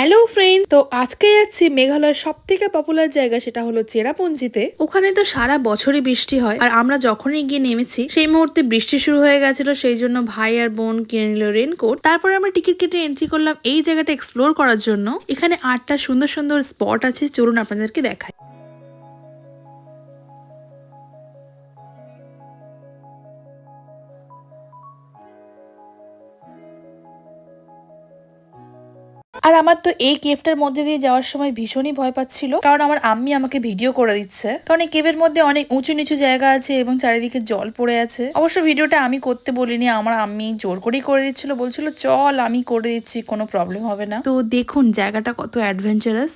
Hello friend, তো আজকে যাচ্ছি মেঘালয়ের সব থেকে পপুলার জায়গা, সেটা হলো চেরাপুঞ্জিতে। ওখানে তো সারা বছরই বৃষ্টি হয়, আর আমরা যখনই গিয়ে নেমেছি সেই মুহূর্তে বৃষ্টি শুরু হয়ে গেছিল। সেই জন্য ভাই আর বোন কিনে নিল রেনকোট। তারপরে আমরা টিকিট কেটে এন্ট্রি করলাম এই জায়গাটা এক্সপ্লোর করার জন্য। এখানে 8টা সুন্দর সুন্দর স্পট আছে, চলুন আপনাদেরকে দেখাই। আর আমার তো এই কেভটার মধ্যে দিয়ে যাওয়ার সময় ভীষণই ভয় পাচ্ছিল, কারণ আমার আম্মি আমাকে ভিডিও করে দিচ্ছে। কারণ এই কেভের মধ্যে অনেক উঁচু নিচু জায়গা আছে এবং চারিদিকে জল পড়ে আছে। অবশ্য ভিডিওটা আমি করতে বলিনি, আমার আম্মি জোর করেই করে দিচ্ছিল, বলছিল চল আমি করে দিচ্ছি, কোনো প্রবলেম হবে না। তো দেখুন জায়গাটা কত অ্যাডভেঞ্চারাস।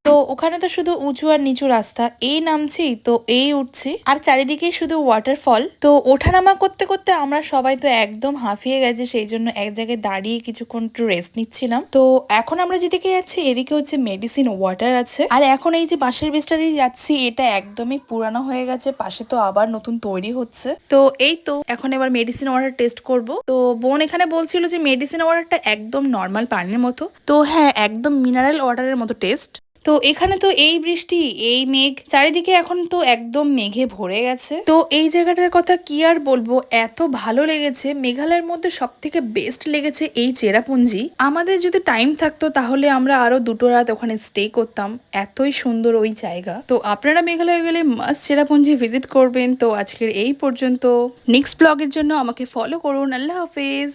তো ওখানে তো শুধু উঁচু আর নিচু রাস্তা, এই নামছি তো এই উঠছি, আর চারিদিকে শুধু ওয়াটারফল। তো ওঠানামা করতে করতে আমরা সবাই তো একদম হাঁফিয়ে গেছে, সেই জন্য এক জায়গায় দাঁড়িয়ে কিছুক্ষণ একটু রেস্ট নিচ্ছিলাম। তো এখন আমরা যেদিকে যাচ্ছি এদিকে হচ্ছে মেডিসিন ওয়াটার আছে, আর এখন এই যে বাঁশের ব্রিজটা দিয়ে যাচ্ছি এটা একদমই পুরানো হয়ে গেছে, পাশে তো আবার নতুন তৈরি হচ্ছে। তো এই তো এখন এবার মেডিসিন ওয়াটার টেস্ট করব। তো বোন এখানে বলছিল যে মেডিসিন ওয়াটারটা একদম নর্মাল পানির মতো, তো হ্যাঁ একদম মিনারেল ওয়াটারের মতো টেস্ট। তো এখানে তো এই বৃষ্টি এই মেঘ চারিদিকে এখন তো একদম মেঘে ভরে গেছে। তো এই জায়গাটার কথা কি আর বলবো, এত ভালো লেগেছে। মেঘালয়ের মধ্যে সব থেকে বেস্ট লেগেছে এই চেরাপুঞ্জি। আমাদের যদি টাইম থাকতো তাহলে আমরা আরো 2টো রাত ওখানে স্টে করতাম, এতই সুন্দর ওই জায়গা। তো আপনারা মেঘালয় গেলে মাস্ট চেরাপুঞ্জি ভিজিট করবেন। তো আজকের এই পর্যন্ত, নেক্সট ব্লগের জন্য আমাকে ফলো করুন। আল্লাহ হাফেজ।